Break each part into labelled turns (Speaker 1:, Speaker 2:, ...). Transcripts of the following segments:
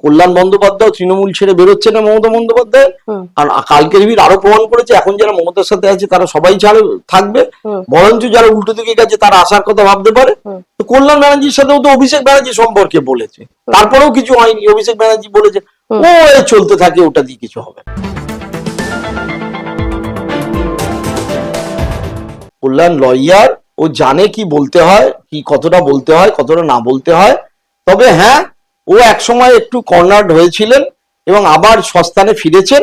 Speaker 1: কল্যাণ বন্দ্যোপাধ্যায় তৃণমূল ছেড়ে বেরোচ্ছে না মমতা বন্দ্যোপাধ্যায়, আর কালকের ভিড় আরো প্রমাণ করেছে এখন যারা মমতার সাথে আছে তারা সবাই ছাড়ে থাকবে, বরঞ্চ যারা উল্টো দিকে গেছে তারা আসার কথা ভাবতে পারে। তো কল্যাণ ব্যানার্জির সাথেও তো অভিষেক ব্যানার্জি সম্পর্কে বলেছে, তারপরেও কিছু হয়নি। অভিষেক ব্যানার্জি বলেছে ও চলতে থাকে, ওটা দিয়ে কিছু হবে। কল্যাণ লয়ার, ও জানে কি বলতে হয়, কি কতটা বলতে হয়, কতটা না বলতে হয়। তবে হ্যাঁ, ও একসময় একটু কর্নার্ড হয়েছিলেন এবং আবার সস্থানে ফিরেছেন,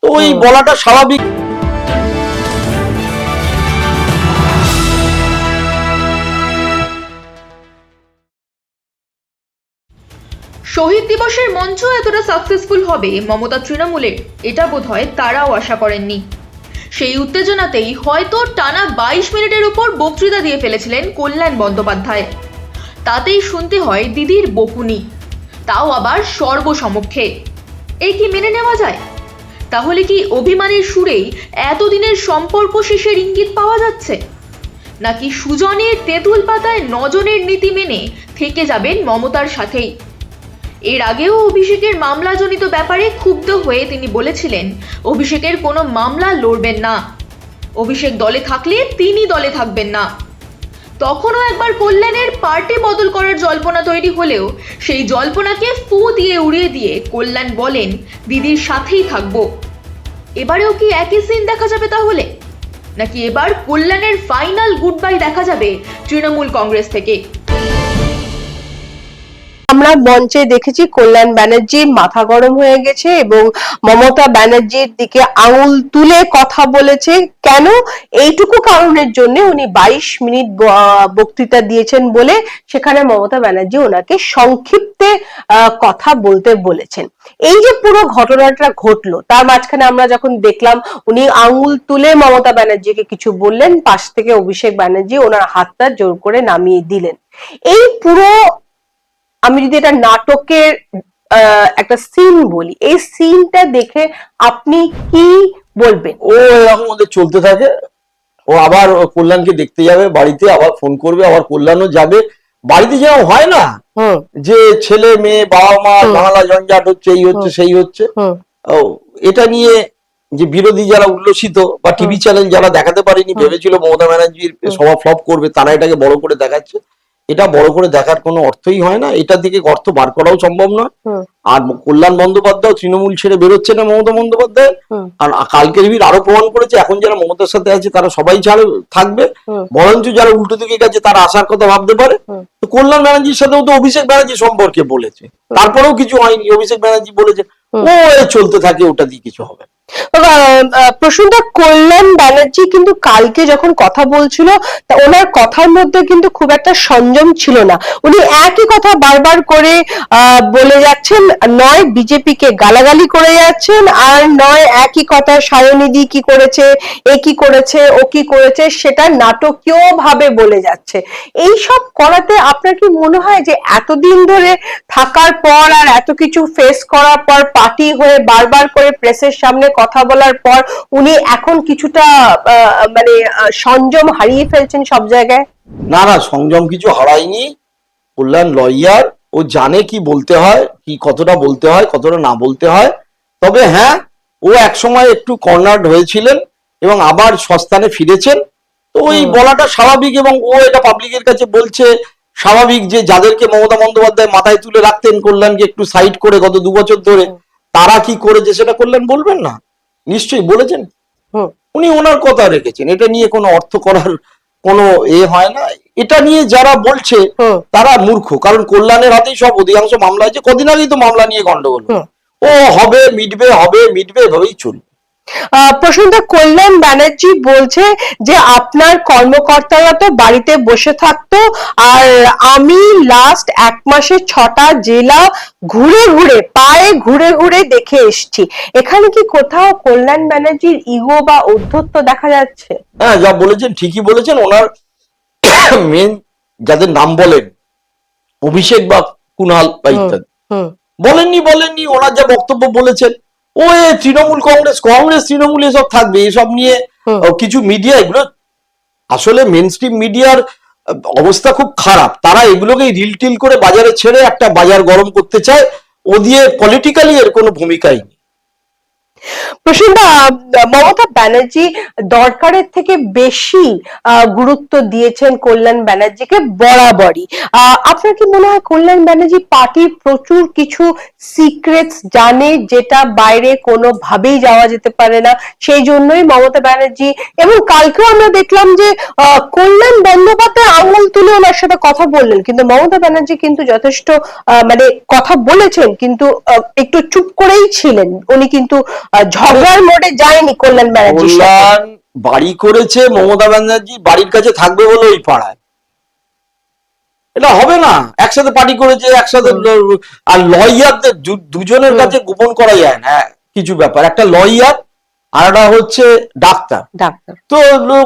Speaker 1: তো ওই বলাটা স্বাভাবিক।
Speaker 2: শহীদ দিবসের মঞ্চ এতটা সাকসেসফুল হবে মমতা তৃণমূলের, এটা বোধহয় তারাও আশা করেননি। সেই উত্তেজনাতেই হয়তো টানা 22 মিনিটের উপর বক্তৃতা দিয়ে ফেলেছিলেন কল্যাণ বন্দ্যোপাধ্যায়। তাতেই শুনতে হয় দিদির বকুনি, তাও আবার সর্বসমক্ষে। এই কি মেনে নেওয়া যায়? তাহলে কি অভিমানের সুরেই এতদিনের সম্পর্ক শেষের ইঙ্গিত পাওয়া যাচ্ছে, নাকি সুজনের তেঁতুল পাতায় নজনের নীতি মেনে থেকে যাবেন মমতার সাথেই? এর আগেও অভিষেকের মামলাজনিত ব্যাপারে ক্ষুব্ধ হয়ে তিনি বলেছিলেন অভিষেকের কোনো মামলা লড়বেন না, অভিষেক দলে থাকলে তিনি দলে থাকবেন না। তখনও একবার কল্যাণের পার্টি বদল করার জল্পনা তৈরি হলেও সেই জল্পনাকে ফু দিয়ে উড়িয়ে দিয়ে কল্যাণ বলেন দিদির সাথেই থাকবো। এবারেও কি একই সিন দেখা যাবে তাহলে, নাকি এবার কল্যাণের ফাইনাল গুড বাই দেখা যাবে তৃণমূল কংগ্রেস থেকে?
Speaker 3: আমরা মঞ্চে দেখেছি কল্যাণ ব্যানার্জি মাথা গরম হয়ে গেছে এবং মমতা ব্যানার্জির দিকে আঙুল তুলে কথা বলেছে। কেন? এইটুকু কারণের জন্য উনি 22 মিনিট বক্তৃতা দিয়েছেন বলে সেখানে মমতা ব্যানার্জি ওনাকে সংক্ষিপ্তে কথা বলতে বলেছেন। এই যে পুরো ঘটনাটা ঘটলো তার মাঝখানে আমরা যখন দেখলাম উনি আঙুল তুলে মমতা ব্যানার্জিকে কিছু বললেন, পাশ থেকে অভিষেক ব্যানার্জি ওনার হাতটা জোর করে নামিয়ে দিলেন। এই পুরো, আমি যদি এটা নাটকের একটা সিন বলি, এই সিনটা দেখে আপনি কি বলবেন?
Speaker 1: ও এরকম ওদের চলতে থাকে, ও আবার কল্যাণকে দেখতে যাবে বাড়িতে, আবার ফোন করবে, আবার কল্যাণও যাবে বাড়িতে। যেমন হয় না যে ছেলে মেয়ে বাবা মা বাংলা জঞ্জাট হচ্ছে, এই হচ্ছে সেই হচ্ছে, এটা নিয়ে যে বিরোধী যারা উল্লসিত বা টিভি চ্যানেল যারা দেখাতে পারেনি, ভেবেছিল মমতা ব্যানার্জির সভা ফ্লপ করবে, তারা এটাকে বড় করে দেখাচ্ছে। এটা বড় করে দেখার কোনো অর্থই হয় না, এটা থেকে অর্থ বার করাও সম্ভব নয়। আর কল্যাণ বন্দ্যোপাধ্যায় তৃণমূল ছেড়ে বেরোচ্ছে না মমতা বন্দ্যোপাধ্যায়, আর কালকের ভিড় আরো প্রমাণ করেছে এখন যারা মমতার সাথে আছে তারা সবাই ছাড়ে থাকবে, বরঞ্চ যারা উল্টো দিকে গেছে তারা আসার কথা ভাবতে পারে। তো কল্যাণ ব্যানার্জির সাথেও তো অভিষেক ব্যানার্জি সম্পর্কে বলেছে, তারপরেও কিছু হয়নি। অভিষেক ব্যানার্জি বলেছে ও চলতে থাকে, ওটা দিয়ে কিছু হবে।
Speaker 3: প্রশ্নটা, কল্যাণ ব্যানার্জি কিন্তু কালকে যখন কথা বলছিল তা ওনার কথার মধ্যে কিন্তু খুব একটা সংযম ছিল না। উনি একই কথা বারবার করে বলে যাচ্ছেন, নয় বিজেপি কে গালাগালি করে যাচ্ছেন, আর নয় একই কথা সায়নিধি কি করেছে, এ কি করেছে, ও কি করেছে, সেটা নাটকীয় ভাবে বলে যাচ্ছে। এই সব করাতে আপনার কি মনে হয় যে এতদিন ধরে থাকার পর আর এত কিছু ফেস করার পর পার্টি হয়ে বারবার করে প্রেসের সামনে কথা বলার পর উনি এখন কিছুটা মানে সংযম হারিয়ে ফেলছেন সব জায়গায়?
Speaker 1: না না, সংযম কিছু হারায়নি। কল্যাণ লয়ার, ও জানে কি বলতে হয়, কি কতটা বলতে হয়, কতটা না বলতে হয়। তবে হ্যাঁ, ও একসময় একটু কর্নার্ড হয়েছিলেন এবং আবার সস্থানে ফিরেছেন, তো ওই বলাটা স্বাভাবিক। এবং ও এটা পাবলিকের কাছে বলছে স্বাভাবিক, যে যাদেরকে মমতা বন্দ্যোপাধ্যায় মাথায় তুলে রাখতেন কল্যাণকে একটু সাইড করে গত 2 বছর ধরে, তারা কি করেছে সেটা কল্যাণ বলবেন না? নিশ্চয়ই বলেছেন, উনি ওনার কথা রেখেছেন, এটা নিয়ে কোনো অর্থ করার কোনো হয় না। এটা নিয়ে যারা বলছে তারা মূর্খ, কারণ কল্যাণের হাতেই সব অধিকাংশ মামলা হয়েছে। কদিন আগেই তো মামলা নিয়ে গন্ডগোল, ও হবে মিটবে, হবে মিটবে, এভাবেই চলবে।
Speaker 3: প্রশ্নটা, কল্যাণ ব্যানার্জি বলছে যে আপনার কর্মকর্তারা তো বাড়িতে বসে থাকতো, আর আমি লাস্ট 1 মাসে 6টা জেলা ঘুরে ঘুরে, পায়ে ঘুরে ঘুরে দেখে এসছি। এখানে কি কোথাও কল্যাণ ব্যানার্জির ইগো বা ঔদ্ধত্য দেখা যাচ্ছে?
Speaker 1: হ্যাঁ, যা বলেছেন ঠিকই বলেছেন। ওনার মেন যাদের নাম বলেন, অভিষেক বা কুণাল বা ইত্যাদি, বলেননি ওনার যা বক্তব্য বলেছেন, ও তৃণমূল কংগ্রেস তৃণমূল এসব থাকবে, এসব নিয়ে কিছু মিডিয়া, এগুলো আসলে মেন স্ট্রিম মিডিয়ার অবস্থা খুব খারাপ। তারা এগুলোকে রিল টিল করে বাজারে ছেড়ে একটা বাজার গরম করতে চায়। ও দিয়ে পলিটিক্যালি এর কোনো ভূমিকাই নেই।
Speaker 3: প্রসেনদা, মমতা ব্যানার্জি দরকারের থেকে বেশি গুরুত্ব দিয়েছেন কল্যাণ ব্যানার্জিকে বরাবরই। আপনার কি মনে হয় কল্যাণ ব্যানার্জি পার্টির প্রচুর কিছু সিক্রেটস জানে, যেটা বাইরে কোনোভাবেই যাওয়া যেতে পারে না, সেই জন্যই মমতা ব্যানার্জি, এবং কালকেও আমরা দেখলাম যে কল্যাণ বন্দ্যোপাধ্যায় আঙুল তুলে ওনার সাথে কথা বললেন, কিন্তু মমতা ব্যানার্জি কিন্তু যথেষ্ট মানে কথা বলেছেন, কিন্তু একটু চুপ করেই ছিলেন। উনি কিন্তু ঝগড়ার মোড়ে যায়নি কল্যাণ ব্যানার্জি।
Speaker 1: কল্যাণ বাড়ি করেছে, মমতা ব্যানার্জি বাড়ির কাছে থাকবে বলে ওই পাড়ায়, এটা হবে না। একসাথে পার্টি করেছে, একসাথে। আর লয়ারদের দুজনের কাছে গোপন করা যায় না কিছু ব্যাপার। একটা লয়ার আর একটা হচ্ছে ডাক্তার। তো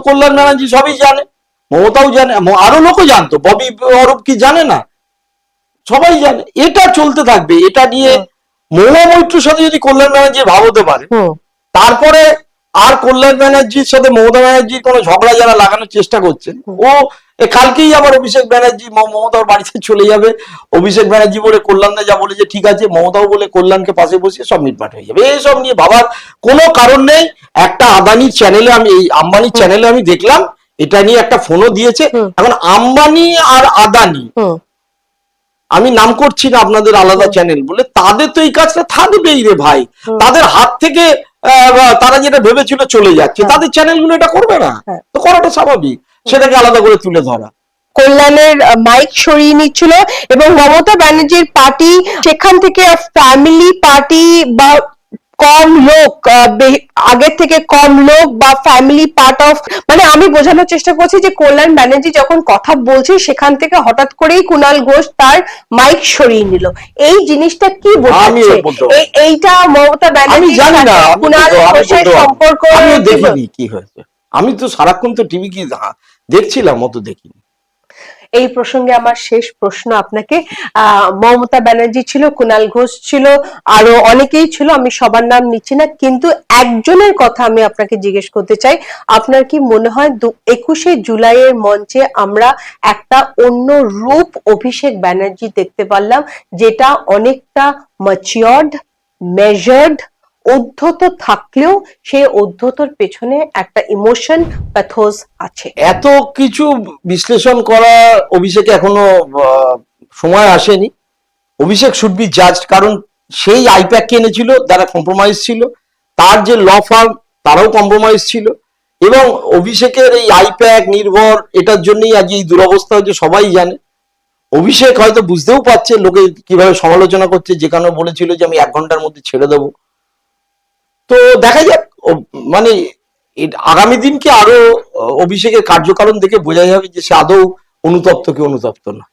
Speaker 1: কল্যাণ ব্যানার্জি সবই জানে, মমতাও জানে, আরো লোকও জানতো, ববি অরূপ কি জানে না, সবাই জানে। এটা চলতে থাকবে, এটা নিয়ে মহুয়া মৈত্রর সাথে যদি কল্যাণ ব্যানার্জি ভাবতে পারে, তারপরে আর কল্যাণ ব্যানার্জির সাথে মমতা ব্যানার্জির কোনো ঝগড়া যারা লাগানোর চেষ্টা করছেন, ও কালকেই আবার অভিষেক ব্যানার্জি মমতার বাড়িতে চলে যাবে। অভিষেক ব্যানার্জি বলে কল্যাণদা যা বলেছে ঠিক আছে, মমতাও বলে কল্যাণকে পাশে বসিয়ে সব মিটমাট হয়ে যাবে। এইসব নিয়ে ভাবার কোনো কারণ নেই। একটা আদানির চ্যানেলে আমি, এই আম্বানির চ্যানেলে আমি দেখলাম এটা নিয়ে একটা ফোনও দিয়েছে। এখন আম্বানি আর আদানি, আমি নাম করছি না আপনাদের আলাদা চ্যানেল বলে, তাদের তো এই কাজটা থাকবেই রে ভাই। তাদের হাত থেকে তারা যেটা ভেবেছিল চলে যাচ্ছে, তাদের চ্যানেলগুলো এটা করবে না, তো করাটা স্বাভাবিক, সেটাকে আলাদা করে তুলে ধরা।
Speaker 3: কল্যাণের মাইক সরিয়ে নিচ্ছিল এবং মমতা ব্যানার্জির পার্টি সেখান থেকে ফ্যামিলি পার্টি বা কম লোক, আগের থেকে কম লোক বা ফ্যামিলি পার্ট অফ, মানে আমি বোঝানোর চেষ্টা করছি যে কল্যাণ ব্যানার্জি যখন কথা বলছে সেখান থেকে হঠাৎ করেই কুণাল ঘোষ তার মাইক সরিয়ে নিল। এই জিনিসটা কি বোঝাচ্ছে? এইটা মমতা ব্যানার্জি কুণাল ঘোষের সম্পর্ক
Speaker 1: আমি দেখিনি কি হয়েছে। আমি তো সারাক্ষণ তো টিভি কি দেখছিলাম, অত দেখিনি।
Speaker 3: এই প্রসঙ্গে আমার শেষ প্রশ্ন আপনাকে, মমতা ব্যানার্জি ছিল, কুণাল ঘোষ ছিল, আরো অনেকেই ছিল, আমি সবার নাম নিচ্ছি না, কিন্তু একজনের কথা আমি আপনাকে জিজ্ঞেস করতে চাই। আপনার কি মনে হয় 21শে জুলাইয়ের মঞ্চে আমরা একটা অন্য রূপ অভিষেক ব্যানার্জি দেখতে পারলাম, যেটা অনেকটা ম্যাচিওরড, মেজার্ড, উদ্ধত থাকলেও সেই উদ্ধতর পেছনে একটা ইমোশন, প্যাথোস আছে?
Speaker 1: এত কিছু বিশ্লেষণ করা অভিষেক এখনো সময় আসেনি। অভিষেক শুড বি জাজড, কারণ সেই আইপ্যাক কিনেছিল, যারা কম্প্রোমাইজ ছিল, তার যে ল ফার্ম তারাও কম্প্রোমাইজ ছিল, এবং অভিষেকের এই আইপ্যাক নির্ভর এটার জন্যই আজ এই দুরবস্থা হচ্ছে, সবাই জানে। অভিষেক হয়তো বুঝতেও পারছে লোকে কিভাবে সমালোচনা করছে, যেখানে বলেছিল যে আমি 1 ঘন্টার মধ্যে ছেড়ে দেবো। তো দেখা যাক, মানে আগামী দিনকে আরো অভিষেকের কার্যকারণ দেখে বোঝা যাবে যে সে আদৌ অনুতপ্ত কি অনুতপ্ত না।